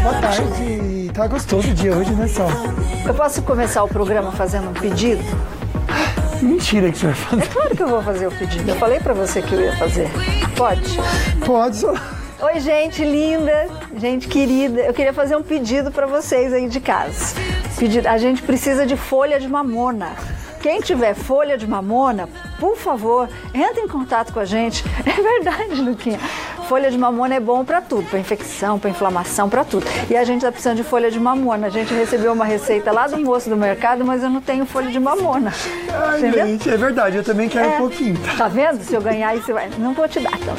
Boa tarde. Tá gostoso o dia hoje, né, Sol? Eu posso começar o programa fazendo um pedido? Mentira que você vai fazer. É claro que eu vou fazer o pedido. Eu falei pra você que eu ia fazer. Pode? Pode, Sol. Oi, gente linda, gente querida. Eu queria fazer um pedido pra vocês aí de casa. A gente precisa de folha de mamona. Quem tiver folha de mamona, por favor, entre em contato com a gente. É verdade, Luquinha. Folha de mamona é bom para tudo, para infecção, para inflamação, para tudo. E a gente tá precisando de folha de mamona. A gente recebeu uma receita lá do moço do mercado, mas eu não tenho folha de mamona. Ai, entendeu? Gente, é verdade, eu também quero um pouquinho. Tá vendo? Se eu ganhar, aí você vai. Não vou te dar, então.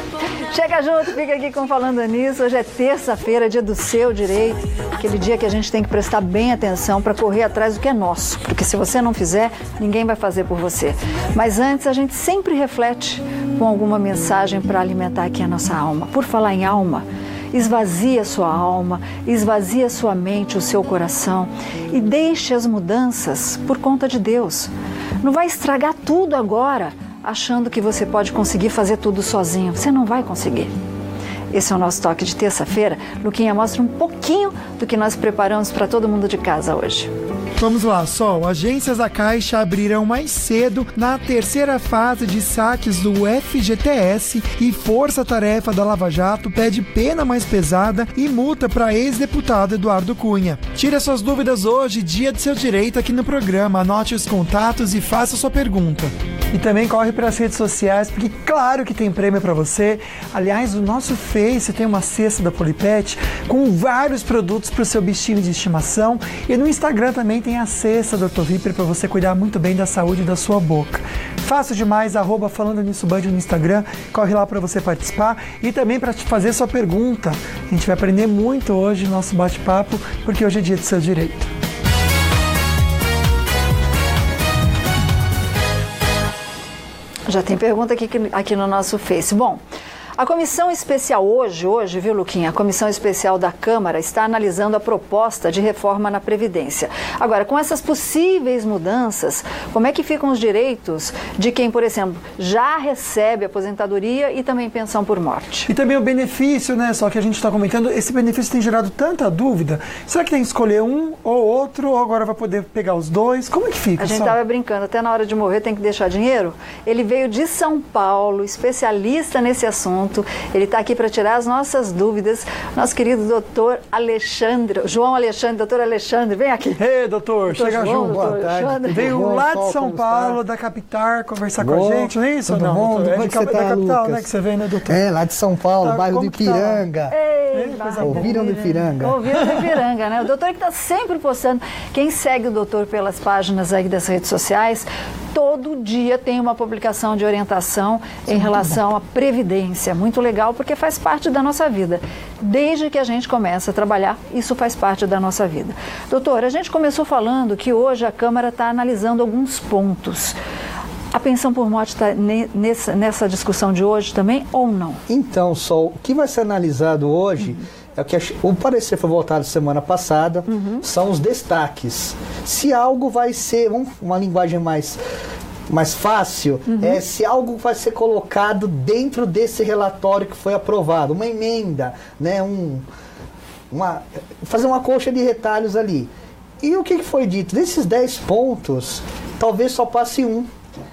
Chega junto, fica aqui com Falando Nisso. Hoje é terça-feira, dia do seu direito. Aquele dia que a gente tem que prestar bem atenção para correr atrás do que é nosso. Porque se você não fizer, ninguém vai fazer por você. Mas antes, a gente sempre reflete com alguma mensagem para alimentar aqui a nossa alma. Por falar em alma, esvazie a sua alma, esvazie a sua mente, o seu coração e deixe as mudanças por conta de Deus. Não vai estragar tudo agora, achando que você pode conseguir fazer tudo sozinho. Você não vai conseguir. Esse é o nosso toque de terça-feira. Luquinha mostra um pouquinho do que nós preparamos para todo mundo de casa hoje. Vamos lá, Sol. Agências da Caixa abrirão mais cedo na terceira fase de saques do FGTS e Força Tarefa da Lava Jato pede pena mais pesada e multa para ex-deputado Eduardo Cunha. Tire as suas dúvidas hoje, dia do seu direito aqui no programa. Anote os contatos e faça sua pergunta. E também corre para as redes sociais, porque claro que tem prêmio para você. Aliás, o nosso Face tem uma cesta da Polipet com vários produtos para o seu bichinho de estimação. E no Instagram também tem a cesta do Dr. Viper para você cuidar muito bem da saúde da sua boca. Fácil demais, @Falando Nisso Band no Instagram. Corre lá para você participar e também para te fazer sua pergunta. A gente vai aprender muito hoje no nosso bate-papo, porque hoje é dia do seu direito. Já tem pergunta aqui no nosso Face. Bom, a comissão especial hoje, viu, Luquinha? A comissão especial da Câmara está analisando a proposta de reforma na Previdência. Agora, com essas possíveis mudanças, como é que ficam os direitos de quem, por exemplo, já recebe aposentadoria e também pensão por morte? E também o benefício, né? Só que a gente está comentando, esse benefício tem gerado tanta dúvida. Será que tem que escolher um ou outro, ou agora vai poder pegar os dois? Como é que fica? A gente estava brincando, até na hora de morrer tem que deixar dinheiro? Ele veio de São Paulo, especialista nesse assunto. Ele está aqui para tirar as nossas dúvidas. Nosso querido doutor Alexandre, João Alexandre, doutor Alexandre, vem aqui. Ei, doutor, chega junto. Boa tarde. Veio lá de São Paulo, da capital, conversar com a gente, não é isso? Tudo bom? Doutor? Como é que você tá, da capital, Lucas? né, que você vem, né, doutor? É, lá de São Paulo, bairro do Ipiranga. Ouviram do Ipiranga? Ouviram do Ipiranga, né? O doutor que está sempre postando. Quem segue o doutor pelas páginas aí das redes sociais, todo dia tem uma publicação de orientação em relação à Previdência. Muito legal, porque faz parte da nossa vida. Desde que a gente começa a trabalhar, isso faz parte da nossa vida. Doutor, a gente começou falando que hoje a Câmara está analisando alguns pontos. A pensão por morte está nessa discussão de hoje também ou não? Então, Sol, o que vai ser analisado hoje é o que o parecer foi votado semana passada, são os destaques. Se algo vai ser, uma linguagem mais fácil, se algo vai ser colocado dentro desse relatório que foi aprovado, uma emenda, né, fazer uma coxa de retalhos ali. E o que foi dito? Desses 10 pontos, talvez só passe um,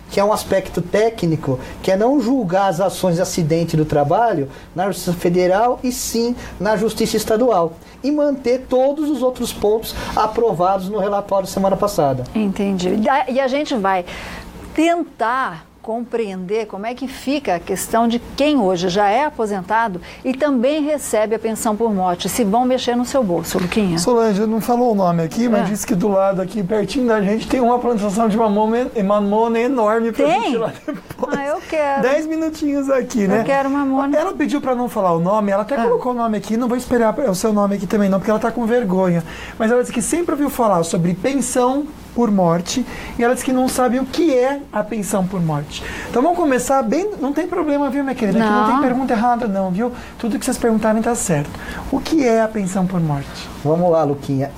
que é um aspecto técnico, que é não julgar as ações de acidente do trabalho na Justiça Federal e sim na Justiça Estadual. E manter todos os outros pontos aprovados no relatório semana passada. Entendi. E a gente vai tentar compreender como é que fica a questão de quem hoje já é aposentado e também recebe a pensão por morte, se vão mexer no seu bolso, Luquinha. Solange, não falou o nome aqui, mas disse que do lado aqui, pertinho da gente, tem uma plantação de mamona enorme pra gente ir lá depois. Eu quero. 10 minutinhos aqui, né? Eu quero mamona. Ela pediu pra não falar o nome, ela até colocou o nome aqui, não vou esperar o seu nome aqui também não, porque ela tá com vergonha. Mas ela disse que sempre ouviu falar sobre pensão por morte, e ela disse que não sabe o que é a pensão por morte. Então vamos começar bem, não tem problema, viu, minha querida? Aqui não tem pergunta errada não, viu? Tudo que vocês perguntarem tá certo. O que é a pensão por morte? Vamos lá, Luquinha.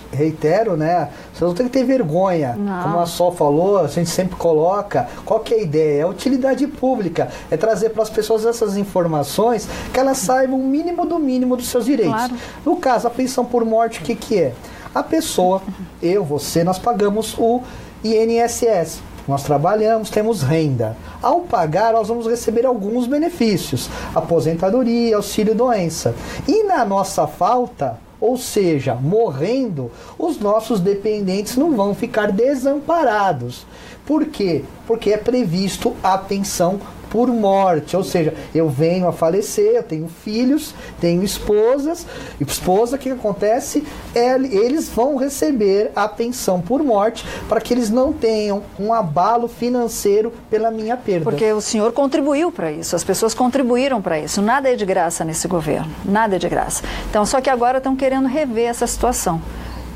Reitero, né? Vocês não tem que ter vergonha. Não. Como a Sol falou, a gente sempre coloca. Qual que é a ideia? É utilidade pública. É trazer para as pessoas essas informações que elas saibam o mínimo do mínimo dos seus direitos. Claro. No caso, a pensão por morte, o que é? A pessoa, eu, você, nós pagamos o INSS. Nós trabalhamos, temos renda. Ao pagar, nós vamos receber alguns benefícios. Aposentadoria, auxílio-doença. E na nossa falta, ou seja, morrendo, os nossos dependentes não vão ficar desamparados. Por quê? Porque é previsto a pensão por morte, ou seja, eu venho a falecer, eu tenho filhos, tenho esposa, o que acontece? Eles vão receber a pensão por morte para que eles não tenham um abalo financeiro pela minha perda. Porque o senhor contribuiu para isso, as pessoas contribuíram para isso, nada é de graça nesse governo, nada é de graça. Então, só que agora estão querendo rever essa situação.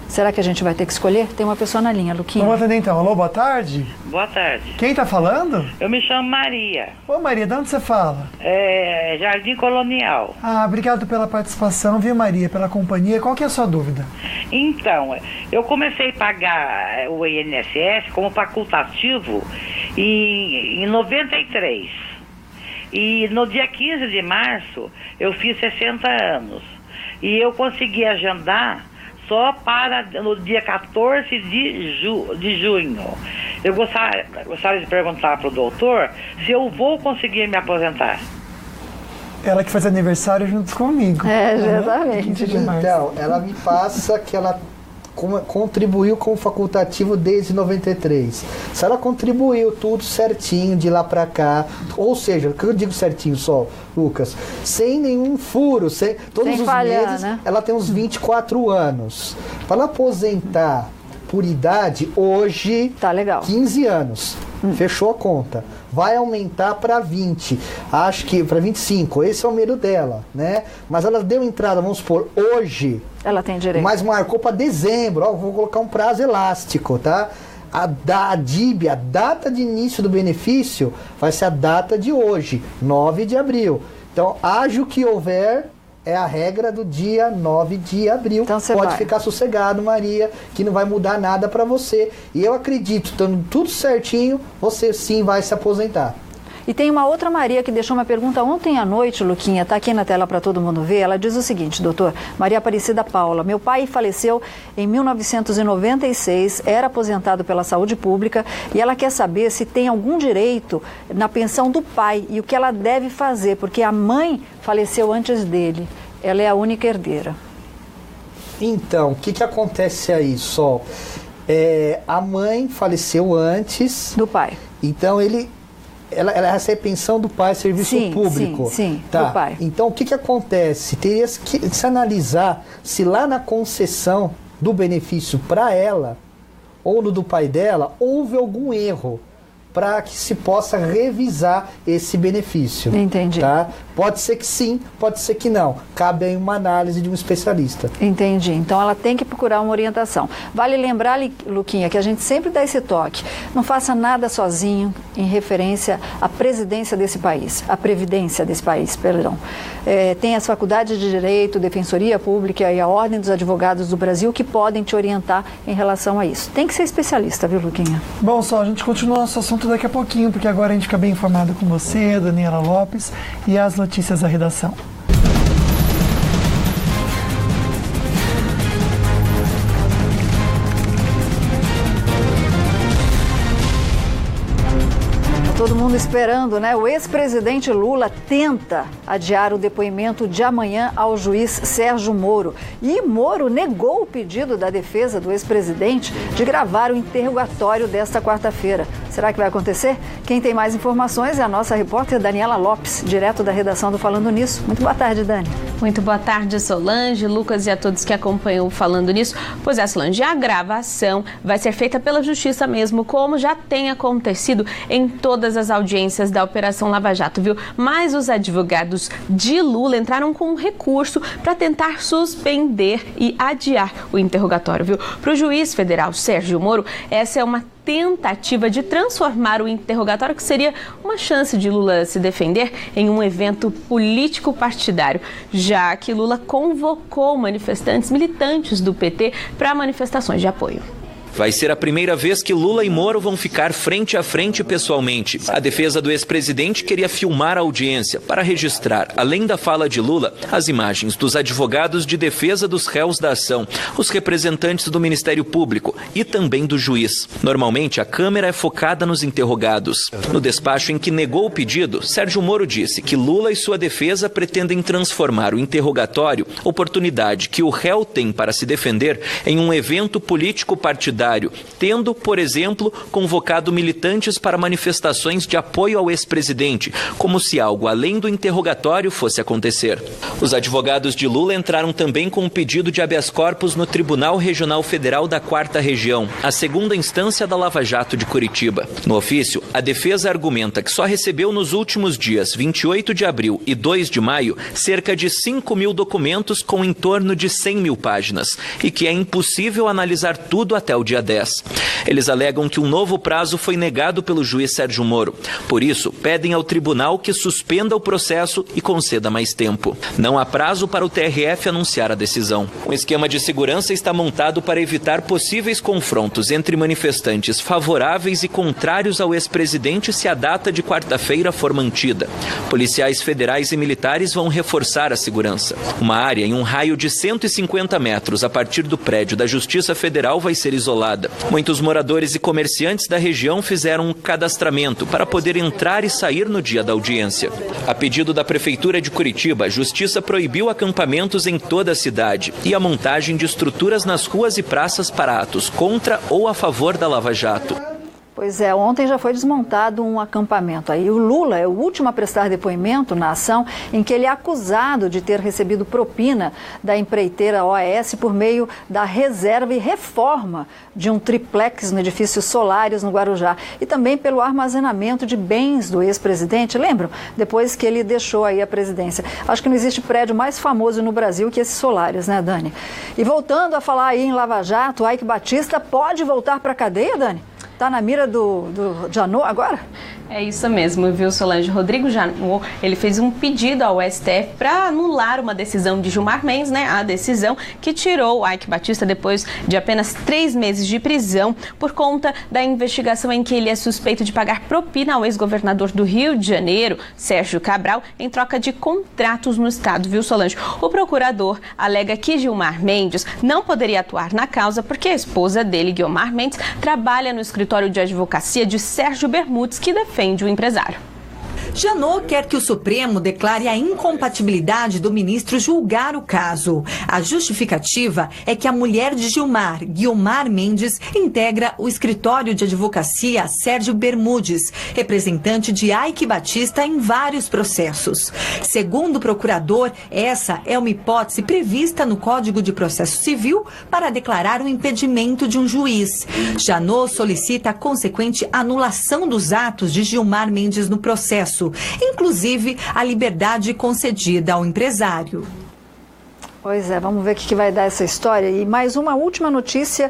Será que a gente vai ter que escolher? Tem uma pessoa na linha, Luquinha. Vamos atender então. Alô, boa tarde. Boa tarde. Quem tá falando? Eu me chamo Maria. Ô Maria, de onde você fala? Jardim Colonial. Ah, obrigado pela participação, viu Maria, pela companhia. Qual que é a sua dúvida? Então, eu comecei a pagar o INSS como facultativo em 93. E no dia 15 de março eu fiz 60 anos. E eu consegui agendar só para no dia 14 de junho. Eu gostaria de perguntar para o doutor se eu vou conseguir me aposentar. Ela que faz aniversário junto comigo. Exatamente. Então, ela me passa que ela contribuiu com o facultativo desde 93. Se ela contribuiu tudo certinho de lá pra cá, ou seja, o que eu digo certinho só, Lucas, sem nenhum furo, todos os falhar, meses, né? ela tem uns 24 anos. Para ela aposentar por idade, hoje, Tá legal. 15 anos. Fechou a conta. Vai aumentar para 20. Acho que para 25. Esse é o medo dela, né? Mas ela deu entrada, vamos supor, hoje. Ela tem direito. Mas marcou para dezembro. Ó, vou colocar um prazo elástico, tá? A DIB, a data de início do benefício, vai ser a data de hoje, 9 de abril. Então, haja o que houver, é a regra do dia 9 de abril. Então, pode ficar sossegado, Maria, que não vai mudar nada para você. E eu acredito, estando tudo certinho, você sim vai se aposentar. E tem uma outra Maria que deixou uma pergunta ontem à noite, Luquinha, está aqui na tela para todo mundo ver. Ela diz o seguinte, doutor, Maria Aparecida Paula, meu pai faleceu em 1996, era aposentado pela saúde pública e ela quer saber se tem algum direito na pensão do pai e o que ela deve fazer, porque a mãe faleceu antes dele, ela é a única herdeira. Então, o que acontece aí, Sol? A mãe faleceu antes Do pai. Então ela recebe pensão do pai, serviço público. Sim, tá. do pai. Então o que acontece? Teria que se analisar se lá na concessão do benefício para ela ou no do pai dela houve algum erro para que se possa revisar esse benefício. Entendi. Tá? Pode ser que sim, pode ser que não. Cabe aí uma análise de um especialista. Entendi. Então ela tem que procurar uma orientação. Vale lembrar, Luquinha, que a gente sempre dá esse toque. Não faça nada sozinho em referência à presidência desse país, à previdência desse país, perdão. Tem as faculdades de Direito, Defensoria Pública e a Ordem dos Advogados do Brasil que podem te orientar em relação a isso. Tem que ser especialista, viu, Luquinha? Bom, só a gente continua nosso assunto daqui a pouquinho, porque agora a gente fica bem informado com você, Daniela Lopes, e as notícias da redação. Todo mundo esperando, né? O ex-presidente Lula tenta adiar o depoimento de amanhã ao juiz Sérgio Moro. E Moro negou o pedido da defesa do ex-presidente de gravar o interrogatório desta quarta-feira. Será que vai acontecer? Quem tem mais informações é a nossa repórter Daniela Lopes, direto da redação do Falando Nisso. Muito boa tarde, Dani. Muito boa tarde, Solange, Lucas e a todos que acompanham Falando Nisso. Pois é, Solange, a gravação vai ser feita pela Justiça mesmo, como já tem acontecido em todas as audiências da Operação Lava Jato, viu? Mas os advogados de Lula entraram com um recurso para tentar suspender e adiar o interrogatório, viu? Para o juiz federal Sérgio Moro, essa é uma tentativa de transformar o interrogatório, que seria uma chance de Lula se defender, em um evento político partidário, já que Lula convocou manifestantes militantes do PT para manifestações de apoio. Vai ser a primeira vez que Lula e Moro vão ficar frente a frente pessoalmente. A defesa do ex-presidente queria filmar a audiência para registrar, além da fala de Lula, as imagens dos advogados de defesa dos réus da ação, os representantes do Ministério Público e também do juiz. Normalmente, a câmera é focada nos interrogados. No despacho em que negou o pedido, Sérgio Moro disse que Lula e sua defesa pretendem transformar o interrogatório, oportunidade que o réu tem para se defender, em um evento político partidário, tendo, por exemplo, convocado militantes para manifestações de apoio ao ex-presidente, como se algo além do interrogatório fosse acontecer. Os advogados de Lula entraram também com um pedido de habeas corpus no Tribunal Regional Federal da 4ª Região, a segunda instância da Lava Jato de Curitiba. No ofício, a defesa argumenta que só recebeu nos últimos dias 28 de abril e 2 de maio cerca de 5.000 documentos com em torno de 100.000 páginas e que é impossível analisar tudo até o dia 10. Eles alegam que um novo prazo foi negado pelo juiz Sérgio Moro. Por isso, pedem ao tribunal que suspenda o processo e conceda mais tempo. Não há prazo para o TRF anunciar a decisão. Um esquema de segurança está montado para evitar possíveis confrontos entre manifestantes favoráveis e contrários ao ex-presidente se a data de quarta-feira for mantida. Policiais federais e militares vão reforçar a segurança. Uma área em um raio de 150 metros a partir do prédio da Justiça Federal vai ser isolada. Muitos moradores e comerciantes da região fizeram um cadastramento para poder entrar e sair no dia da audiência. A pedido da Prefeitura de Curitiba, a Justiça proibiu acampamentos em toda a cidade e a montagem de estruturas nas ruas e praças para atos contra ou a favor da Lava Jato. Pois é, ontem já foi desmontado um acampamento. Aí o Lula é o último a prestar depoimento na ação em que ele é acusado de ter recebido propina da empreiteira OAS por meio da reserva e reforma de um triplex no edifício Solares, no Guarujá, e também pelo armazenamento de bens do ex-presidente, lembram? Depois que ele deixou aí a presidência. Acho que não existe prédio mais famoso no Brasil que esse Solares, né, Dani? E voltando a falar aí em Lava Jato, Eike Batista pode voltar para a cadeia, Dani? Está na mira do Janot agora? É isso mesmo, viu, Solange? Rodrigo Janot, ele fez um pedido ao STF para anular uma decisão de Gilmar Mendes, né? A decisão que tirou o Eike Batista depois de apenas 3 meses de prisão por conta da investigação em que ele é suspeito de pagar propina ao ex-governador do Rio de Janeiro, Sérgio Cabral, em troca de contratos no estado, viu, Solange? O procurador alega que Gilmar Mendes não poderia atuar na causa porque a esposa dele, Guiomar Mendes, trabalha no escritório de advocacia de Sérgio Bermudes, que defende o empresário. Janot quer que o Supremo declare a incompatibilidade do ministro julgar o caso. A justificativa é que a mulher de Gilmar, Guiomar Mendes, integra o escritório de advocacia Sérgio Bermudes, representante de Eike Batista em vários processos. Segundo o procurador, essa é uma hipótese prevista no Código de Processo Civil para declarar o impedimento de um juiz. Janot solicita a consequente anulação dos atos de Gilmar Mendes no processo, inclusive a liberdade concedida ao empresário. Pois é, vamos ver o que vai dar essa história. E mais uma última notícia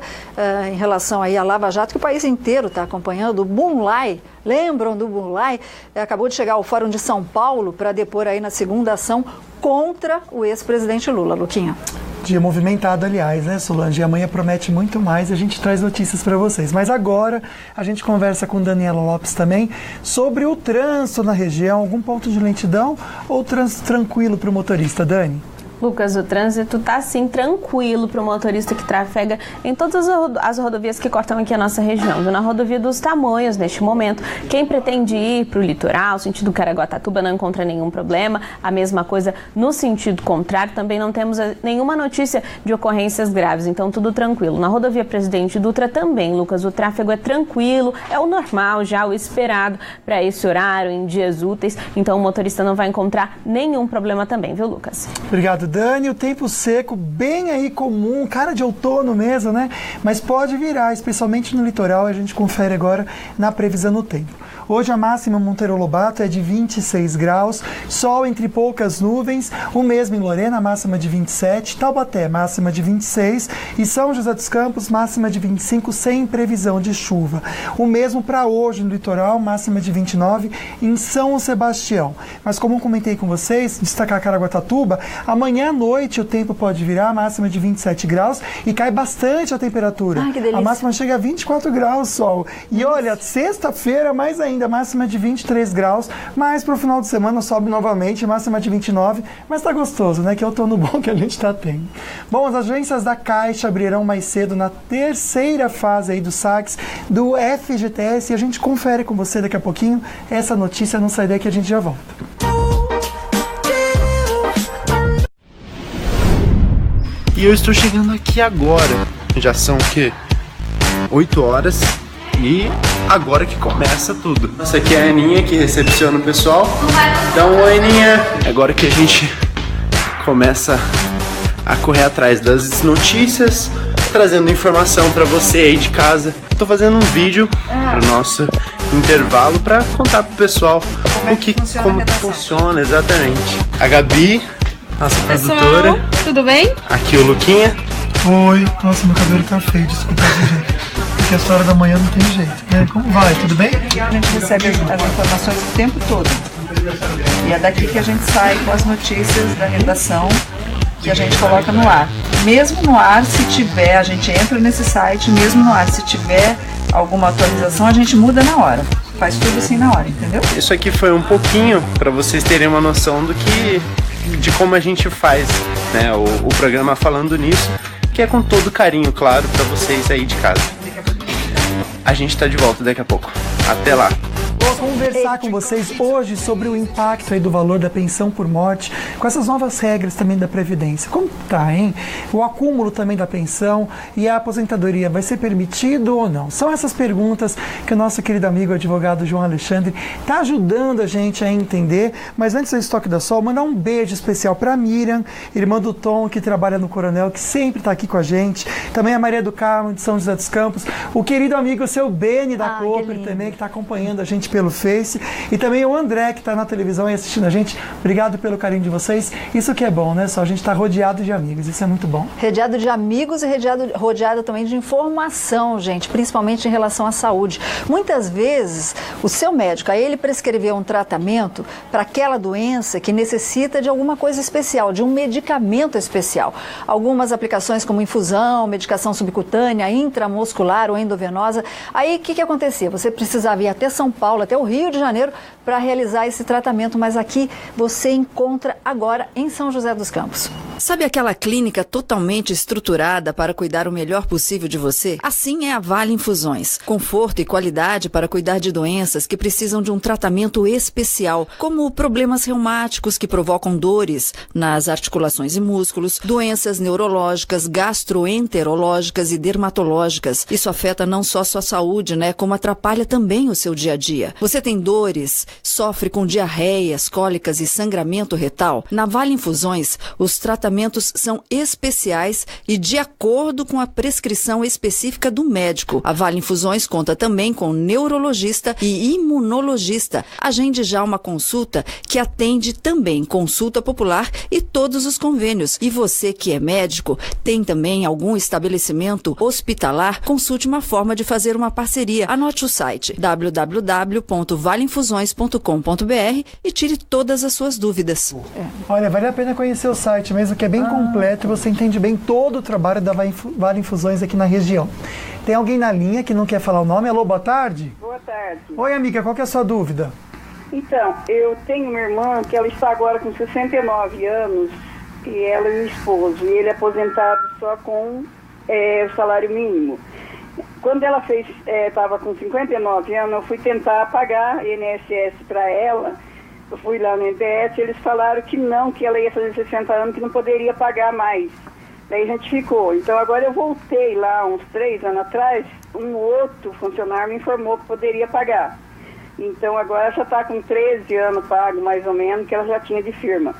em relação aí à Lava Jato, que o país inteiro está acompanhando. O Bunlai, lembram do Bunlai? Acabou de chegar ao Fórum de São Paulo para depor aí na segunda ação contra o ex-presidente Lula. Luquinha. Dia movimentado, aliás, né, Solange? E amanhã promete muito mais e a gente traz notícias para vocês. Mas agora a gente conversa com Daniela Lopes também sobre o trânsito na região. Algum ponto de lentidão ou trânsito tranquilo para o motorista, Dani? Lucas, o trânsito está assim tranquilo para o motorista que trafega em todas as rodovias que cortam aqui a nossa região. Na rodovia dos Tamoios, neste momento, quem pretende ir para o litoral, sentido Caraguatatuba, não encontra nenhum problema. A mesma coisa no sentido contrário, também não temos nenhuma notícia de ocorrências graves, então tudo tranquilo. Na rodovia Presidente Dutra também, Lucas, o tráfego é tranquilo, é o normal já, o esperado para esse horário, em dias úteis, então o motorista não vai encontrar nenhum problema também, viu, Lucas? Obrigado, Dani. O tempo seco, bem aí comum, cara de outono mesmo, né? Mas pode virar, especialmente no litoral, a gente confere agora na previsão do tempo. Hoje a máxima em Monteiro Lobato é de 26 graus, sol entre poucas nuvens, o mesmo em Lorena, a máxima de 27, Taubaté, máxima de 26 e São José dos Campos, máxima de 25, sem previsão de chuva. O mesmo para hoje no litoral, máxima de 29 em São Sebastião. Mas como eu comentei com vocês, destacar Caraguatatuba, amanhã à noite o tempo pode virar, máxima de 27 graus e cai bastante a temperatura. Ai, que delícia. A máxima chega a 24 graus, sol. E olha, sexta-feira mais ainda, máxima de 23 graus, mas para o final de semana sobe novamente, máxima de 29, mas tá gostoso, né? Que é o outono bom que a gente tá tendo. Bom, as agências da Caixa abrirão mais cedo na terceira fase aí dos saques do FGTS e a gente confere com você daqui a pouquinho essa notícia, não sai daí que a gente já volta. E eu estou chegando aqui agora, já são o quê? 8 horas. E agora que começa tudo. Essa aqui é a Aninha que recepciona o pessoal. Então, oi Aninha. Agora que a gente começa a correr atrás das notícias, trazendo informação para você aí de casa. Tô fazendo um vídeo pro nosso intervalo para contar pro pessoal como funciona exatamente. A Gabi, nossa produtora. Tudo bem? Aqui o Luquinha. Oi, nossa, meu cabelo tá feio, desculpa, gente. Porque essa hora da manhã não tem jeito, né? Como vai? Tudo bem? A gente recebe as informações o tempo todo. E é daqui que a gente sai com as notícias da redação que a gente coloca no ar. Mesmo no ar, se tiver, a gente entra nesse site, mesmo no ar, se tiver alguma atualização, a gente muda na hora. Faz tudo assim na hora, entendeu? Isso aqui foi um pouquinho para vocês terem uma noção de como a gente faz, né, o programa Falando Nisso, que é com todo carinho, claro, para vocês aí de casa. A gente tá de volta daqui a pouco. Até lá. Vou conversar com vocês hoje sobre o impacto aí do valor da pensão por morte, com essas novas regras também da Previdência. Como tá, hein? O acúmulo também da pensão e a aposentadoria vai ser permitido ou não? São essas perguntas que o nosso querido amigo advogado João Alexandre está ajudando a gente a entender. Mas antes do Estoque da Sol, mandar um beijo especial para Miriam, irmã do Tom, que trabalha no Coronel, que sempre está aqui com a gente. Também a Maria do Carmo, de São José dos Campos. O querido amigo, seu Beni da Cooper também, que está acompanhando a gente pelo Face, e também o André, que está na televisão e assistindo a gente. Obrigado pelo carinho de vocês. Isso que é bom, né? Só a gente está rodeado de amigos, isso é muito bom. Rodeado de amigos e rodeado também de informação, gente, principalmente em relação à saúde. Muitas vezes, o seu médico, aí ele prescreveu um tratamento para aquela doença que necessita de alguma coisa especial, de um medicamento especial. Algumas aplicações como infusão, medicação subcutânea, intramuscular ou endovenosa. Aí, o que acontecia? Você precisava ir até São Paulo, até o Rio de Janeiro, para realizar esse tratamento, mas aqui você encontra agora em São José dos Campos. Sabe aquela clínica totalmente estruturada para cuidar o melhor possível de você? Assim é a Vale Infusões. Conforto e qualidade para cuidar de doenças que precisam de um tratamento especial, como problemas reumáticos que provocam dores nas articulações e músculos, doenças neurológicas, gastroenterológicas e dermatológicas. Isso afeta não só sua saúde, né, como atrapalha também o seu dia a dia. Você tem dores, sofre com diarreias, cólicas e sangramento retal? Na Vale Infusões, os tratamentos são especiais e de acordo com a prescrição específica do médico. A Vale Infusões conta também com neurologista e imunologista. Agende já uma consulta que atende também consulta popular e todos os convênios. E você que é médico, tem também algum estabelecimento hospitalar? Consulte uma forma de fazer uma parceria. Anote o site www.valeinfusões.com.br e tire todas as suas dúvidas. Olha, vale a pena conhecer o site mesmo, que é bem completo e você entende bem todo o trabalho da Vale Infusões aqui na região. Tem alguém na linha que não quer falar o nome? Alô, boa tarde. Boa tarde. Oi, amiga, qual que é a sua dúvida? Então, eu tenho uma irmã que ela está agora com 69 anos e ela e o esposo, e ele aposentado só com o salário mínimo. Quando ela estava com 59 anos, eu fui tentar pagar INSS para ela. Eu fui lá no MPS e eles falaram que não, que ela ia fazer 60 anos, que não poderia pagar mais. Daí a gente ficou. Então agora eu voltei lá uns 3 anos atrás, um outro funcionário me informou que poderia pagar. Então agora já está com 13 anos pago, mais ou menos, que ela já tinha de firma.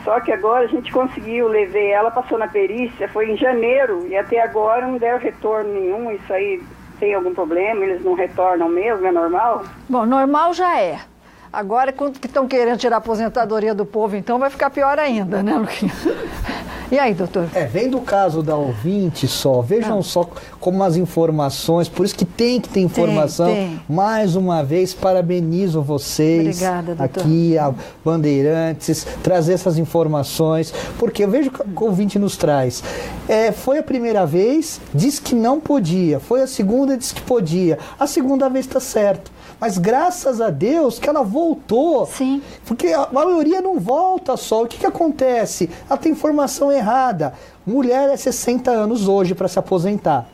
Só que agora a gente conseguiu, levei ela, passou na perícia, foi em janeiro, e até agora não deram retorno nenhum. Isso aí tem algum problema, eles não retornam mesmo, é normal? Bom, normal já é. Agora, quando que estão querendo tirar a aposentadoria do povo, então vai ficar pior ainda, né, Luquinha? E aí, doutor? Vendo o caso da ouvinte só, vejam só como as informações, por isso que tem que ter informação. Tem. Mais uma vez, parabenizo vocês. Obrigada, doutor. Aqui, a Bandeirantes, trazer essas informações, porque eu vejo que o ouvinte nos traz. Foi a primeira vez, disse que não podia. Foi a segunda, disse que podia. A segunda vez está certo. Mas graças a Deus que ela voltou. Sim. Porque a maioria não volta só. O que acontece? Ela tem informação errada. Mulher é 60 anos hoje para se aposentar.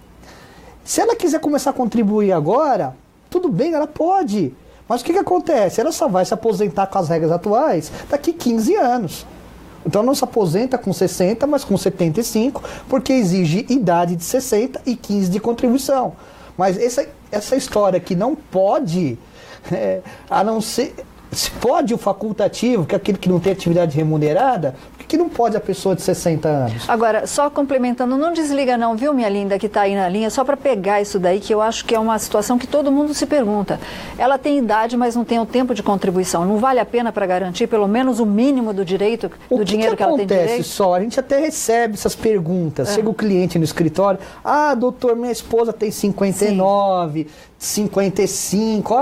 Se ela quiser começar a contribuir agora, tudo bem, ela pode. Mas o que acontece? Ela só vai se aposentar com as regras atuais daqui 15 anos. Então não se aposenta com 60, mas com 75, porque exige idade de 60 e 15 de contribuição. Mas essa história que não pode, a não ser... Se pode o facultativo, que é aquele que não tem atividade remunerada, por que não pode a pessoa de 60 anos? Agora, só complementando, não desliga não, viu, minha linda, que está aí na linha, só para pegar isso daí, que eu acho que é uma situação que todo mundo se pergunta. Ela tem idade, mas não tem o tempo de contribuição. Não vale a pena para garantir pelo menos o mínimo do direito, do dinheiro que ela tem direito? O que acontece só? A gente até recebe essas perguntas. Chega o cliente no escritório, doutor, minha esposa tem 59... Sim. 55,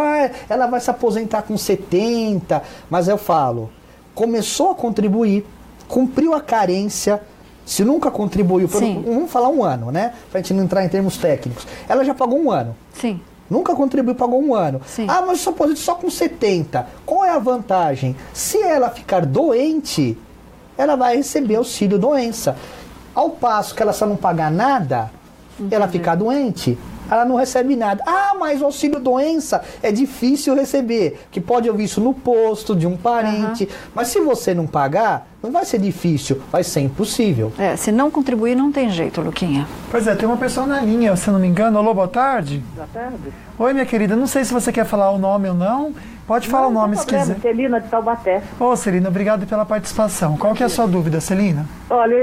ela vai se aposentar com 70, mas eu falo, começou a contribuir, cumpriu a carência, se nunca contribuiu, vamos falar um ano, né? Pra gente não entrar em termos técnicos. Ela já pagou um ano. Sim. Nunca contribuiu, pagou um ano. Sim. Mas se aposenta só com 70. Qual é a vantagem? Se ela ficar doente, ela vai receber auxílio doença. Ao passo que ela só não pagar nada, ela ficar doente, ela não recebe nada. Mas o auxílio doença é difícil receber, que pode ouvir isso no posto de um parente. Mas se você não pagar, não vai ser difícil, vai ser impossível. Se não contribuir, não tem jeito, Luquinha. Pois tem uma pessoa na linha, se eu não me engano. Alô, boa tarde. Boa tarde. Oi, minha querida, não sei se você quer falar o nome ou não. Pode falar o nome se quiser. Celina de Taubaté. Celina, obrigado pela participação. Qual que é a sua dúvida, Celina? Olha,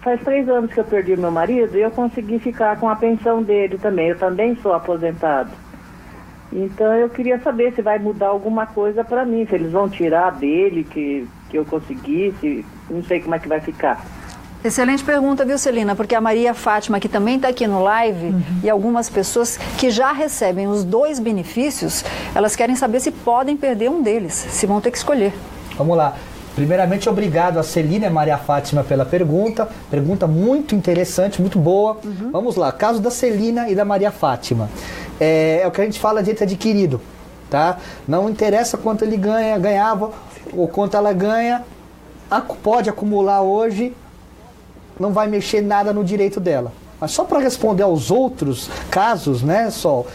faz 3 anos que eu perdi meu marido e eu consegui ficar com a pensão dele também. Eu também sou aposentado. Então eu queria saber se vai mudar alguma coisa para mim, se eles vão tirar dele, que eu conseguisse, não sei como é que vai ficar. Excelente pergunta, viu, Celina? Porque a Maria Fátima, que também está aqui no live, e algumas pessoas que já recebem os 2 benefícios, elas querem saber se podem perder um deles, se vão ter que escolher. Vamos lá. Primeiramente, obrigado a Celina e a Maria Fátima pela pergunta. Pergunta muito muito boa. Vamos lá, caso da Celina e da Maria Fátima. É o que a gente fala de ente adquirido, tá? Não interessa quanto ele ganhava ou quanto ela ganha, pode acumular hoje, não vai mexer nada no direito dela. Mas só para responder aos outros casos, né, Sol?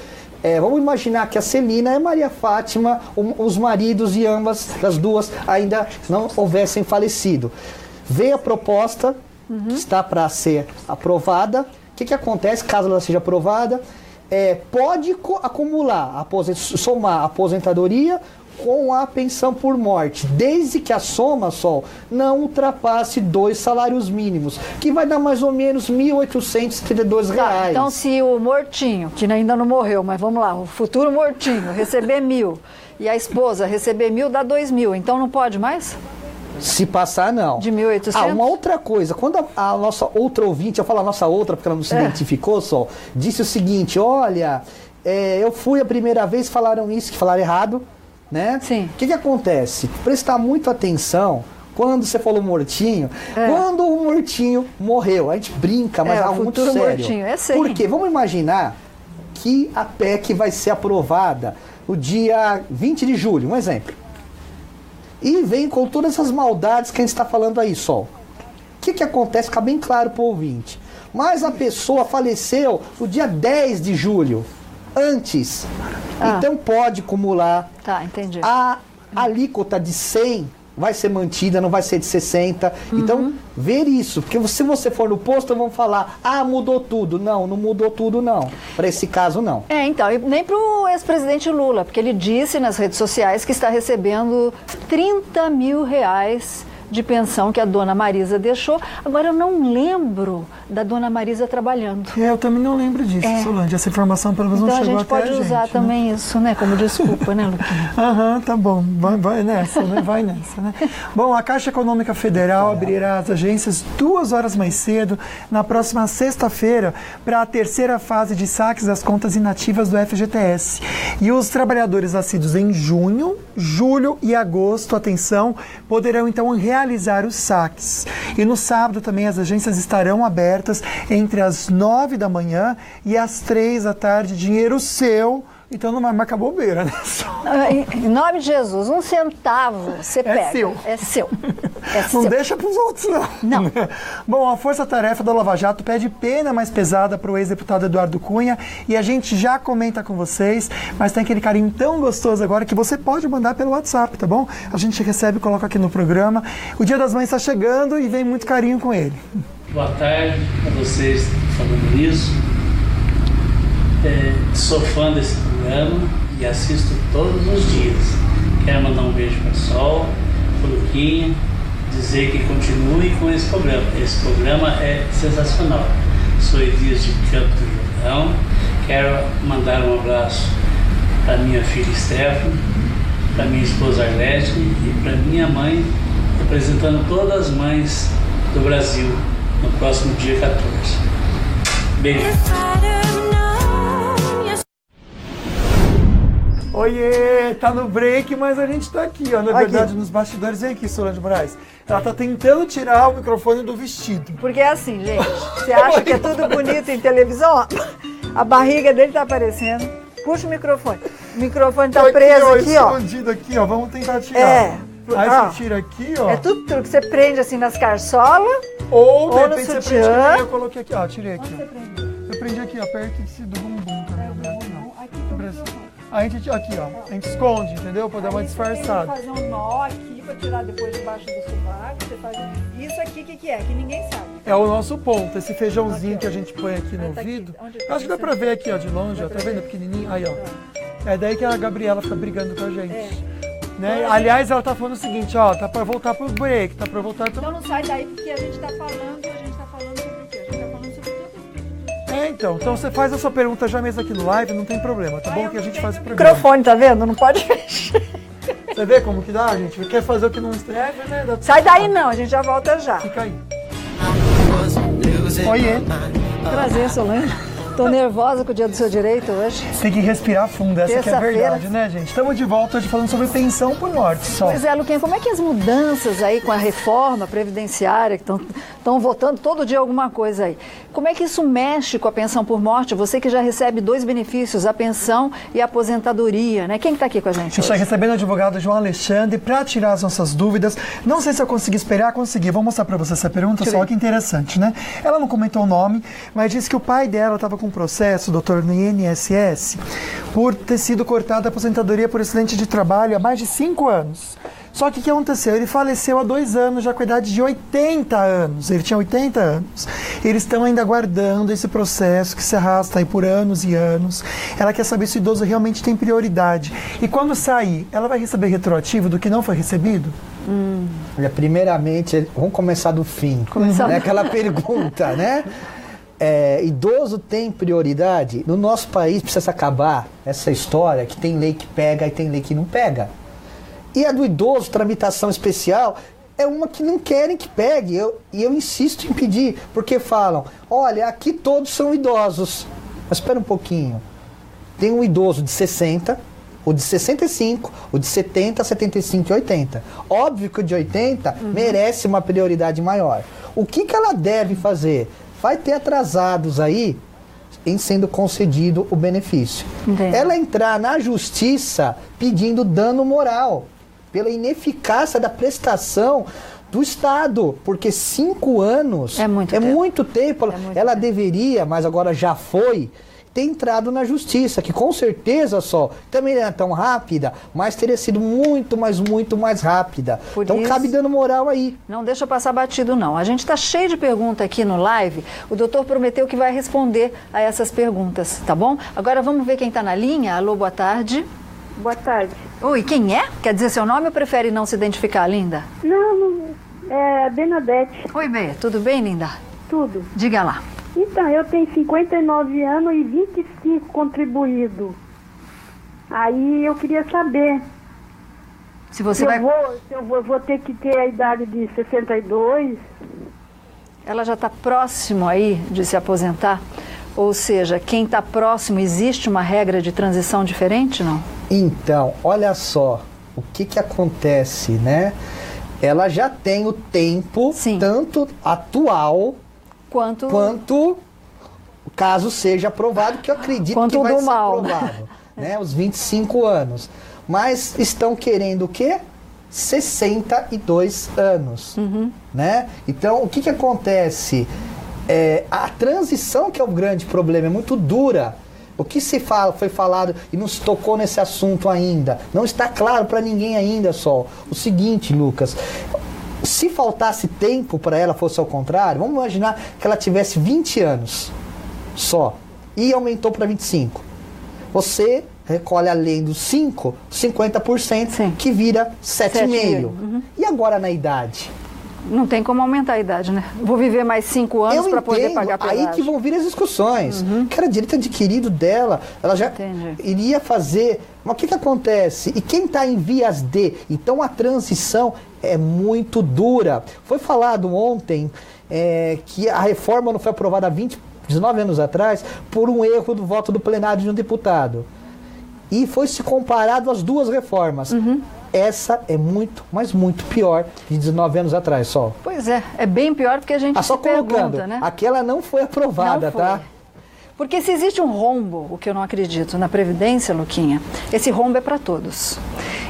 Vamos imaginar que a Celina e a Maria Fátima, os maridos de ambas, das duas, ainda não houvessem falecido. Veio a proposta, que está para ser aprovada. O que acontece caso ela seja aprovada? Pode acumular, somar a aposentadoria com a pensão por morte, desde que a soma, Sol, não ultrapasse 2 salários mínimos, que vai dar mais ou menos R$ 1.832. Então, se o mortinho, que ainda não morreu, mas vamos lá, o futuro mortinho, receber 1.000 e a esposa receber 1.000, dá 2.000, então não pode mais? Se passar, não. De 1.800? Uma outra coisa, quando a nossa outra ouvinte, eu falo a nossa outra porque ela não se identificou, Sol, disse o seguinte, olha, eu fui a primeira vez, falaram isso, que falaram errado, né? Sim. O que acontece? Prestar muita atenção quando você falou mortinho, quando o mortinho morreu, a gente brinca, mas é algo muito sério. Mortinho, sério. Por quê? Vamos imaginar que a PEC vai ser aprovada no dia 20 de julho, um exemplo. E vem com todas essas maldades que a gente está falando aí, Sol. que acontece? Fica bem claro para o ouvinte. Mas a pessoa faleceu no dia 10 de julho, antes. Então pode acumular. Tá, entendi. A alíquota de 100 vai ser mantida, não vai ser de 60. Então, ver isso. Porque se você for no posto, vão falar, mudou tudo. Não mudou tudo, não. Para esse caso, não. Então, e nem para o ex-presidente Lula, porque ele disse nas redes sociais que está recebendo R$30 mil de pensão que a dona Marisa deixou. Agora, eu não lembro da dona Marisa trabalhando. Eu também não lembro disso, Solange. Essa informação pelo menos não chegou até a gente. Então a gente pode usar também isso, né? Como desculpa, né, Luquinha? Tá bom. Vai nessa, né? Vai nessa, né? Bom, a Caixa Econômica Federal abrirá as agências 2 horas mais cedo, na próxima sexta-feira, para a terceira fase de saques das contas inativas do FGTS. E os trabalhadores nascidos em junho, julho e agosto, atenção, poderão então realizar os saques. E no sábado também as agências estarão abertas entre as 9 da manhã e as 3 da tarde. Dinheiro seu. Então não vai marcar bobeira, né? Em nome de Jesus, 1 centavo você pega. Seu. É seu. Não deixa para os outros, não. Não. Bom, a Força Tarefa da Lava Jato pede pena mais pesada para o ex-deputado Eduardo Cunha e a gente já comenta com vocês, mas tem aquele carinho tão gostoso agora que você pode mandar pelo WhatsApp, tá bom? A gente recebe e coloca aqui no programa. O Dia das Mães está chegando e vem muito carinho com ele. Boa tarde a vocês falando isso. Sou fã desse programa e assisto todos os dias. Quero mandar um beijo para o Sol, para o Luquinha, dizer que continue com esse programa. Esse programa é sensacional. Sou Elias de Campo do Jordão. Quero mandar um abraço para minha filha Stephanie, para minha esposa Arlete e para minha mãe, representando todas as mães do Brasil no próximo dia 14. Beijo. Oiê, tá no break, mas a gente tá aqui, ó. Na verdade, nos bastidores, vem aqui, Solange Moraes. Ela tá tentando tirar o microfone do vestido. Porque é assim, gente, você acha que é tudo bonito em televisão? Ó, a barriga dele tá aparecendo. Puxa o microfone. O microfone tá preso aqui, ó. Escondido aqui, ó. Vamos tentar tirar. Aí você tira aqui, ó. É tudo truque. Você prende assim nas carçolas. Ou de repente no você prende aqui, eu coloquei aqui, ó. Tirei aqui. Eu prendi aqui, ó, perto do bumbum também. A gente, aqui, ó, a gente esconde, entendeu? Pra dar uma disfarçada. Você fazer um nó aqui pra tirar depois debaixo do sovaco. Você faz isso aqui, o que é? Que ninguém sabe. É o nosso ponto, esse feijãozinho que a gente põe aqui no ouvido. Acho que dá pra ver aqui, ó, de longe, ó, tá vendo? Pequenininho. Aí, ó. É daí que a Gabriela fica brigando com a gente. Né? Aliás, ela tá falando o seguinte, ó, tá pra voltar pro break, tá pra voltar... Então não sai daí porque a gente tá falando sobre o quê? A gente tá falando sobre tudo. Então você faz a sua pergunta já mesmo aqui no live, não tem problema, tá bom? Que a gente faz o programa. O microfone, tá vendo? Não pode mexer. Você vê como que dá, gente? Quer fazer o que não escreve, né? Sai daí não, a gente já volta já. Fica aí. Oiê. Prazer, Solange. Tô nervosa com o dia do seu direito hoje. Tem que respirar fundo, essa que é a verdade, né, gente? Estamos de volta hoje falando sobre pensão por morte, só. Pois é, Luquinha, como é que as mudanças aí com a reforma previdenciária, que estão votando todo dia alguma coisa aí, como é que isso mexe com a pensão por morte? Você que já recebe 2 benefícios, a pensão e a aposentadoria, né? Quem que tá aqui com a gente? A gente está recebendo o advogado João Alexandre para tirar as nossas dúvidas. Não sei se eu consegui esperar, consegui. Vou mostrar para você essa pergunta, só que interessante, né? Ela não comentou o nome, mas disse que o pai dela estava com um processo, doutor, no INSS, por ter sido cortada a aposentadoria por acidente de trabalho há mais de 5 anos. Só que o que aconteceu? Ele faleceu há 2 anos, já com a idade de 80 anos. Ele tinha 80 anos. Eles estão ainda aguardando esse processo que se arrasta aí por anos e anos. Ela quer saber se o idoso realmente tem prioridade. E quando sair, ela vai receber retroativo do que não foi recebido? Olha, primeiramente, vamos começar do fim. Né? Aquela pergunta, né? Idoso tem prioridade? No nosso país precisa acabar essa história que tem lei que pega e tem lei que não pega. E a do idoso, tramitação especial, é uma que não querem que pegue. E eu insisto em pedir, porque falam, olha, aqui todos são idosos. Mas espera um pouquinho. Tem um idoso de 60, o de 65, o de 70, 75 e 80. Óbvio que o de 80 merece uma prioridade maior. O que ela deve fazer? Vai ter atrasados aí em sendo concedido o benefício. Entendi. Ela entrar na justiça pedindo dano moral pela ineficácia da prestação do Estado, porque 5 anos é muito tempo. Ela deveria, mas agora já foi, ter entrado na justiça, que com certeza só, também não é tão rápida, mas teria sido muito mais rápida. Então cabe dando moral aí. Não deixa passar batido, não. A gente está cheio de perguntas aqui no live. O doutor prometeu que vai responder a essas perguntas, tá bom? Agora vamos ver quem está na linha. Alô, boa tarde. Boa tarde. Oi, quem é? Quer dizer seu nome ou prefere não se identificar, linda? Não, é Bernadette. Oi, Bê, tudo bem, linda? Tudo. Diga lá. Então, eu tenho 59 anos e 25 contribuídos. Aí eu queria saber se você vai... eu vou ter que ter a idade de 62. Ela já está próximo aí de se aposentar? Ou seja, quem está próximo, existe uma regra de transição diferente, não? Então, olha só, o que acontece, né? Ela já tem o tempo, tanto atual, quanto caso seja aprovado, que eu acredito que vai ser aprovado, né? Os 25 anos. Mas estão querendo o quê? 62 anos, né? Então, o que acontece? A transição que é o grande problema, é muito dura. O que foi falado e não se tocou nesse assunto ainda, não está claro para ninguém ainda só. O seguinte, Lucas, se faltasse tempo para ela, fosse ao contrário, vamos imaginar que ela tivesse 20 anos só e aumentou para 25. Você recolhe além dos 5, 50%, que vira 7,5. E agora na idade? Não tem como aumentar a idade, né? Vou viver mais 5 anos para poder pagar pedágio. Aí que vão vir as discussões. Que era direito adquirido dela. Ela já iria fazer. Mas o que acontece? E quem está em vias de? Então a transição é muito dura. Foi falado ontem que a reforma não foi aprovada há 19 anos atrás por um erro do voto do plenário de um deputado. E foi se comparado as duas reformas. Essa é muito, mas muito pior de 19 anos atrás, só. Pois é bem pior porque a gente se pergunta, né? Aquela não foi aprovada, tá? Porque se existe um rombo, o que eu não acredito, na Previdência, Luquinha, esse rombo é para todos.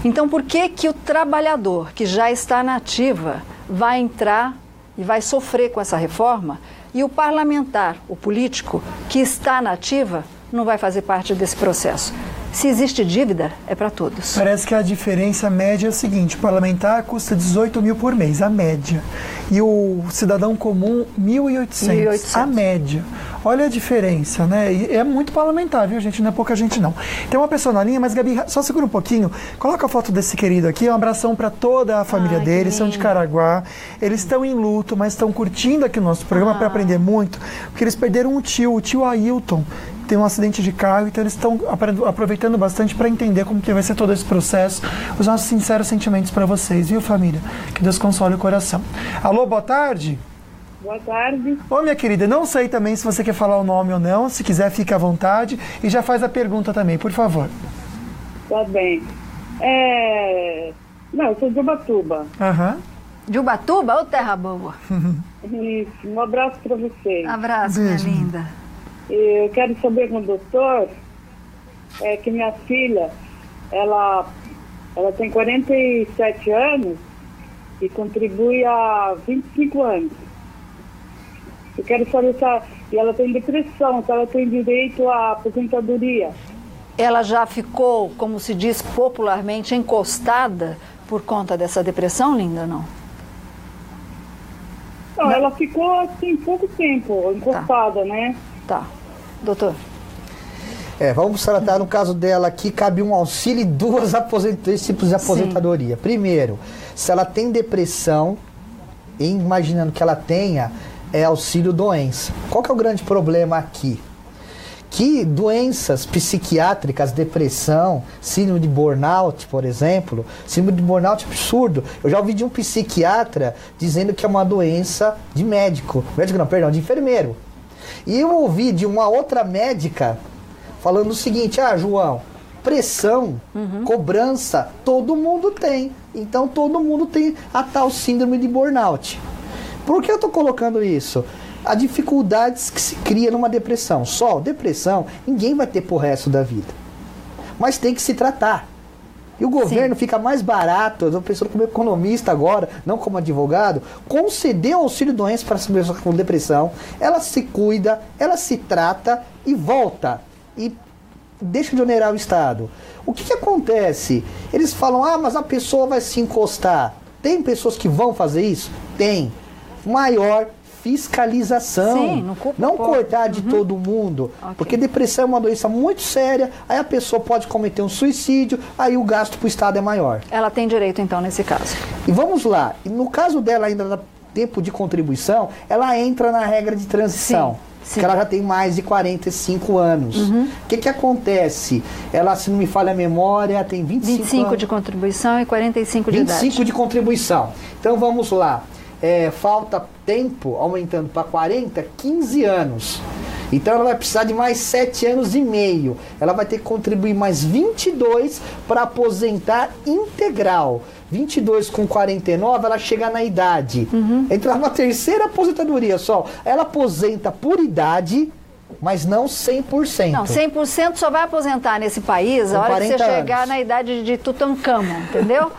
Então, por que o trabalhador que já está na ativa vai entrar e vai sofrer com essa reforma e o parlamentar, o político, que está na ativa, não vai fazer parte desse processo? Se existe dívida, é para todos. Parece que a diferença média é a seguinte: o parlamentar custa 18 mil por mês, a média. E o cidadão comum, 1.800, a média. Olha a diferença, né? E é muito parlamentar, viu, gente? Não é pouca gente, não. Tem uma pessoa na linha, mas, Gabi, só segura um pouquinho. Coloca a foto desse querido aqui. Um abração para toda a família dele. São de Caraguá. Eles estão em luto, mas estão curtindo aqui o nosso programa para aprender muito. Porque eles perderam o tio Ailton. Tem um acidente de carro, então eles estão aproveitando bastante para entender como que vai ser todo esse processo. Os nossos sinceros sentimentos para vocês, viu, família? Que Deus console o coração. Alô, boa tarde. Boa tarde. Ô, minha querida, não sei também se você quer falar o nome ou não. Se quiser, fique à vontade. E já faz a pergunta também, por favor. Tá bem. Não, eu sou de Ubatuba. De Ubatuba ou Terra Boa? Isso, um abraço para você. Abraço, minha linda. Eu quero saber com o doutor que minha filha, ela tem 47 anos e contribui há 25 anos. Eu quero saber se ela tem depressão, se ela tem direito à aposentadoria. Ela já ficou, como se diz popularmente, encostada por conta dessa depressão, linda, não? Não, ela ficou assim pouco tempo encostada, né? Tá. Doutor? Vamos tratar no caso dela aqui, cabe um auxílio e dois tipos de aposentadoria. Primeiro, se ela tem depressão, imaginando que ela tenha, auxílio doença. Qual que é o grande problema aqui? Que doenças psiquiátricas, depressão, síndrome de burnout, por exemplo, síndrome de burnout é absurdo. Eu já ouvi de um psiquiatra dizendo que é uma doença de médico. De enfermeiro. E eu ouvi de uma outra médica falando o seguinte: João, pressão, cobrança, todo mundo tem. Então todo mundo tem a tal síndrome de burnout. Por que eu estou colocando isso? As dificuldades que se cria numa depressão. Depressão, ninguém vai ter pro resto da vida. Mas tem que se tratar. E o governo fica mais barato, eu estou pensando como economista agora, não como advogado, conceder o auxílio-doença para essa pessoa com depressão, ela se cuida, ela se trata e volta. E deixa de onerar o Estado. O que acontece? Eles falam, mas a pessoa vai se encostar. Tem pessoas que vão fazer isso? Tem. Maior fiscalização. Sim, não cortar de todo mundo. Okay. Porque depressão é uma doença muito séria, aí a pessoa pode cometer um suicídio, aí o gasto para o Estado é maior. Ela tem direito, então, nesse caso. E vamos lá. E no caso dela, ainda no tempo de contribuição, ela entra na regra de transição. Sim. Que ela já tem mais de 45 anos. O que acontece? Ela, se não me falha a memória, tem 25 anos. De contribuição e 45 de idade. 25 de contribuição. Então vamos lá. Falta tempo, aumentando para 40, 15 anos. Então ela vai precisar de mais 7 anos e meio. Ela vai ter que contribuir mais 22 para aposentar integral. 22 com 49, ela chega na idade. Entra na terceira aposentadoria só. Ela aposenta por idade, mas não 100%. Não, 100% só vai aposentar nesse país a hora que você chegar na idade de Tutankhamon, entendeu?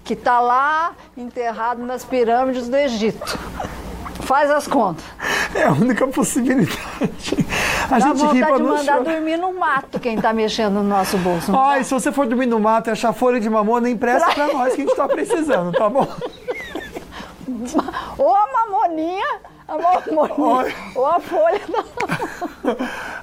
Que está lá enterrado nas pirâmides do Egito. Faz as contas. É a única possibilidade. A Dá gente vontade de mandar dormir no mato quem está mexendo no nosso bolso. Ai, se você for dormir no mato e achar folha de mamona, empresta pra nós que a gente tá precisando, tá bom? Ou a mamoninha, ou a folha da...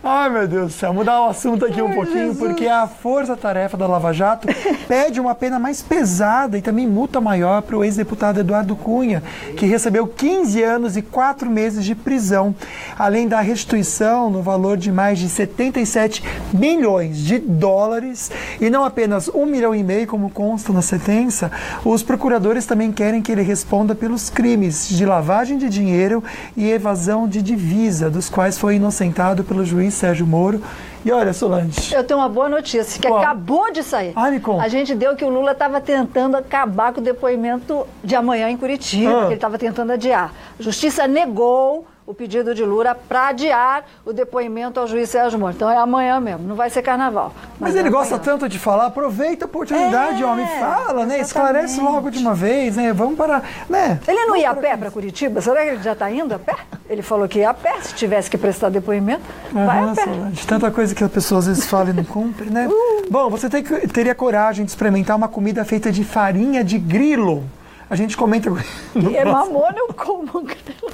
Ai, meu Deus do céu, mudar o assunto aqui um pouquinho, Jesus. Porque a força-tarefa da Lava Jato pede uma pena mais pesada e também multa maior para o ex-deputado Eduardo Cunha, que recebeu 15 anos e 4 meses de prisão, além da restituição no valor de mais de 77 milhões de dólares, e não apenas 1,5 milhão, como consta na sentença. Os procuradores também querem que ele responda pelos crimes de lavagem de dinheiro e evasão de divisa, dos quais foi inocentado pelo juiz Sérgio Moro. E olha, Solange, eu tenho uma boa notícia, que acabou de sair. Me conta. A gente deu que o Lula estava tentando acabar com o depoimento de amanhã em Curitiba, que ele estava tentando adiar. A Justiça negou o pedido de Lula para adiar o depoimento ao juiz Sérgio Moro. Então é amanhã mesmo, não vai ser carnaval. Mas ele gosta tanto de falar, aproveita a oportunidade, homem, fala, né? Esclarece logo de uma vez, né? Vamos parar, né? Ele não ia a pé para Curitiba? Será que ele já está indo a pé? Ele falou que ia a pé, se tivesse que prestar depoimento, vai a pé. Solange, tanta coisa que a pessoa às vezes fala e não cumpre, né? Bom, você teria coragem de experimentar uma comida feita de farinha de grilo. A gente comenta... mamona eu como grilo.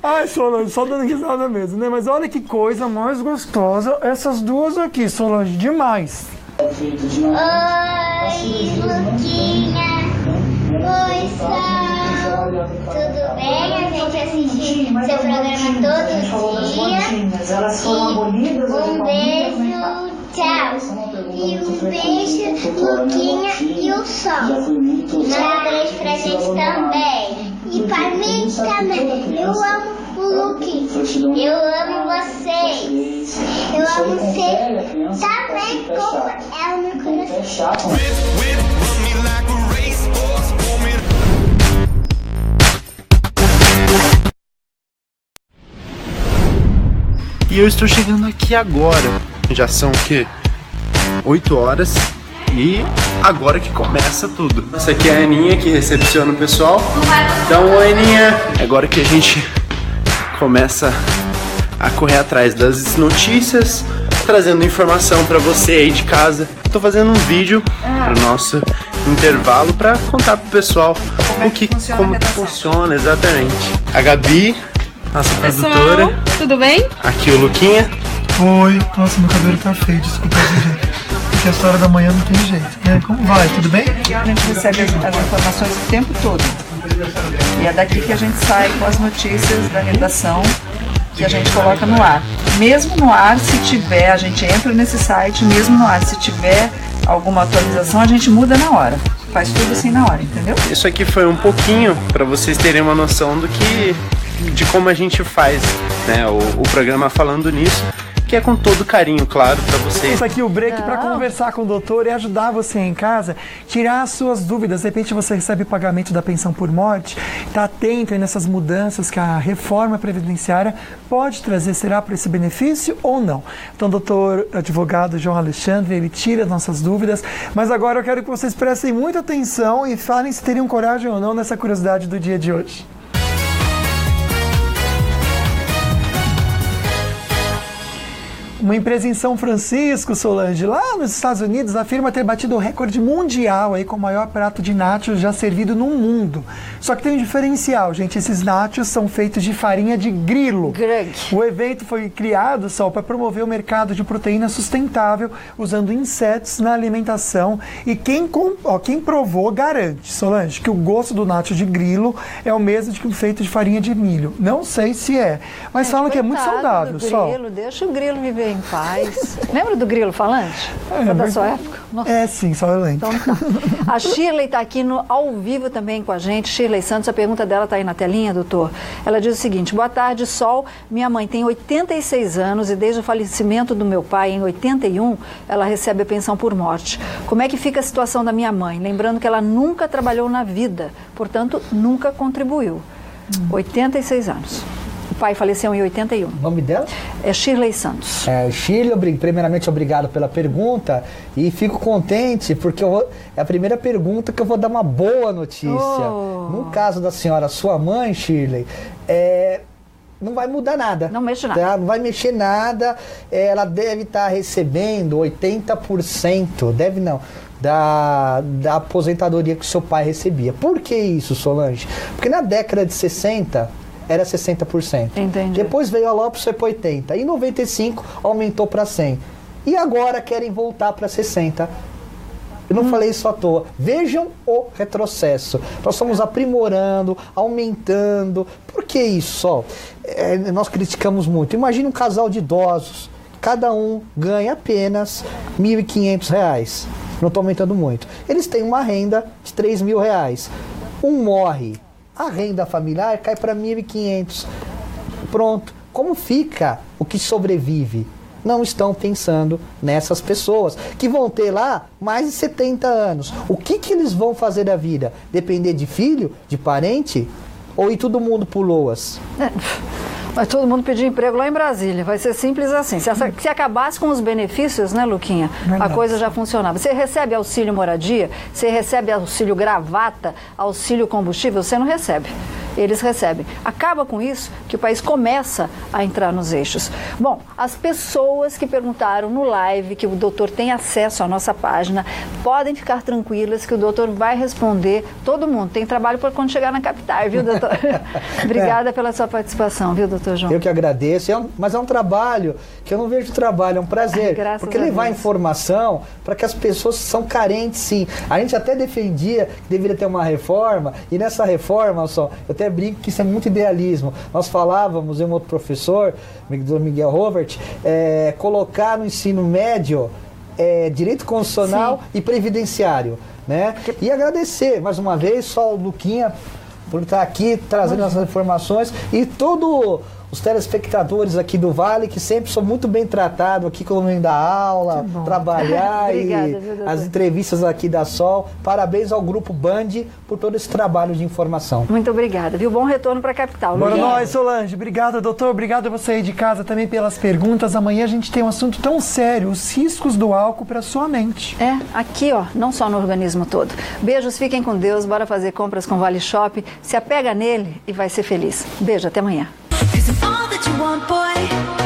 Ai, Solange, só dando risada mesmo, né? Mas olha que coisa mais gostosa essas duas aqui, Solange, demais. Oi, Luquinha. Oi, Sal. Tudo bem? A gente assiste seu programa todos os dias. Um beijo, tchau. E um beijo, Luquinha e o Sol. Manda beijo pra gente também. E pra mim também. Eu amo o Luquinha. Eu amo vocês. Eu amo você também, como é o meu coração. E eu estou chegando aqui agora. Já são o quê? 8 horas. E agora que começa tudo. Essa aqui é a Aninha que recepciona o pessoal. Então, oi, Aninha. Agora que a gente começa a correr atrás das notícias, trazendo informação para você aí de casa. Tô fazendo um vídeo para o nosso intervalo para contar pro pessoal como que funciona exatamente. A Gabi, nossa produtora. Tudo bem? Aqui o Luquinha. Oi, nossa, meu cabelo tá feio, desculpa, gente. Porque essa hora da manhã não tem jeito, né? Como vai? Tudo bem? A gente recebe as informações o tempo todo. E é daqui que a gente sai com as notícias da redação que a gente coloca no ar. Mesmo no ar, se tiver, a gente entra nesse site, mesmo no ar, se tiver alguma atualização, a gente muda na hora. Faz tudo assim na hora, entendeu? Isso aqui foi um pouquinho para vocês terem uma noção de como a gente faz, né, o programa falando nisso. que é com todo carinho, claro, para você. Isso aqui, o break para conversar com o doutor e ajudar você em casa, tirar as suas dúvidas. De repente você recebe o pagamento da pensão por morte, está atento aí nessas mudanças que a reforma previdenciária pode trazer. Será para esse benefício ou não? Então, doutor advogado João Alexandre, ele tira as nossas dúvidas, mas agora eu quero que vocês prestem muita atenção e falem se teriam coragem ou não nessa curiosidade do dia de hoje. Uma empresa em São Francisco, Solange, lá nos Estados Unidos, afirma ter batido o recorde mundial aí com o maior prato de nachos já servido no mundo. Só que tem um diferencial, gente. Esses nachos são feitos de farinha de grilo. O evento foi criado só para promover o mercado de proteína sustentável usando insetos na alimentação. E quem provou garante, Solange, que o gosto do nacho de grilo é o mesmo que o feito de farinha de milho. Não sei se é, mas falam que é muito saudável. Grilo, deixa o grilo viver em paz. Lembra do grilo falante? Da sua época? Nossa. É, sim, só eu lembro. Então tá. A Shirley está aqui ao vivo também com a gente. Shirley Santos, a pergunta dela está aí na telinha, doutor. Ela diz o seguinte: boa tarde, Sol. Minha mãe tem 86 anos e desde o falecimento do meu pai, em 81, ela recebe a pensão por morte. Como é que fica a situação da minha mãe? Lembrando que ela nunca trabalhou na vida, portanto, nunca contribuiu. 86 anos. O pai faleceu em 81. O nome dela? É Shirley Santos. Shirley, primeiramente, obrigado pela pergunta. E fico contente porque é a primeira pergunta que eu vou dar uma boa notícia. No caso da senhora, sua mãe, Shirley, não vai mudar nada. Não mexe nada. Tá? Não vai mexer nada. Ela deve estar recebendo 80%, deve não, da aposentadoria que seu pai recebia. Por que isso, Solange? Porque na década de 60... era 60%. Entendi. Depois veio a Lopes, foi para 80%. Em 95, aumentou para 100%. E agora querem voltar para 60%. Eu não falei isso à toa. Vejam o retrocesso. Nós estamos aprimorando, aumentando. Por que isso? Nós criticamos muito. Imagine um casal de idosos. Cada um ganha apenas R$ 1.500. Não estou aumentando muito. Eles têm uma renda de R$ 3.000. Um morre. A renda familiar cai para 1.500. Pronto. Como fica o que sobrevive? Não estão pensando nessas pessoas que vão ter lá mais de 70 anos. O que eles vão fazer da vida? Depender de filho, de parente? Ou ir todo mundo por loas? Vai todo mundo pedir emprego lá em Brasília. Vai ser simples assim. Se acabasse com os benefícios, né, Luquinha? Verdade. A coisa já funcionava. Você recebe auxílio moradia, você recebe auxílio gravata, auxílio combustível, você não recebe. Eles recebem. Acaba com isso que o país começa a entrar nos eixos. Bom, as pessoas que perguntaram no live que o doutor tem acesso à nossa página, podem ficar tranquilas que o doutor vai responder. Todo mundo tem trabalho para quando chegar na capital, viu, doutor? Obrigada pela sua participação, viu, doutor João? Eu que agradeço, mas é um trabalho que eu não vejo trabalho, é um prazer. Porque levar informação para que as pessoas são carentes, sim. A gente até defendia que deveria ter uma reforma, e nessa reforma, só, eu até brinco que isso é muito idealismo. Nós falávamos, eu e um outro professor, do Miguel Rovert, colocar no ensino médio direito constitucional e previdenciário, né? E agradecer mais uma vez só o Luquinha por estar aqui trazendo essas informações e todos os telespectadores aqui do Vale, que sempre sou muito bem tratado aqui quando eu da aula, trabalhar Obrigada, e viu, as entrevistas aqui da Sol. Parabéns ao Grupo Band por todo esse trabalho de informação. Muito obrigada, viu? Bom retorno para a capital. Bora nós, Solange. Obrigado, doutor. Obrigado a você aí de casa também pelas perguntas. Amanhã a gente tem um assunto tão sério, os riscos do álcool para sua mente. Aqui, ó, não só no organismo todo. Beijos, fiquem com Deus. Bora fazer compras com Vale Shop. Se apega nele e vai ser feliz. Beijo, até amanhã. All that you want, boy.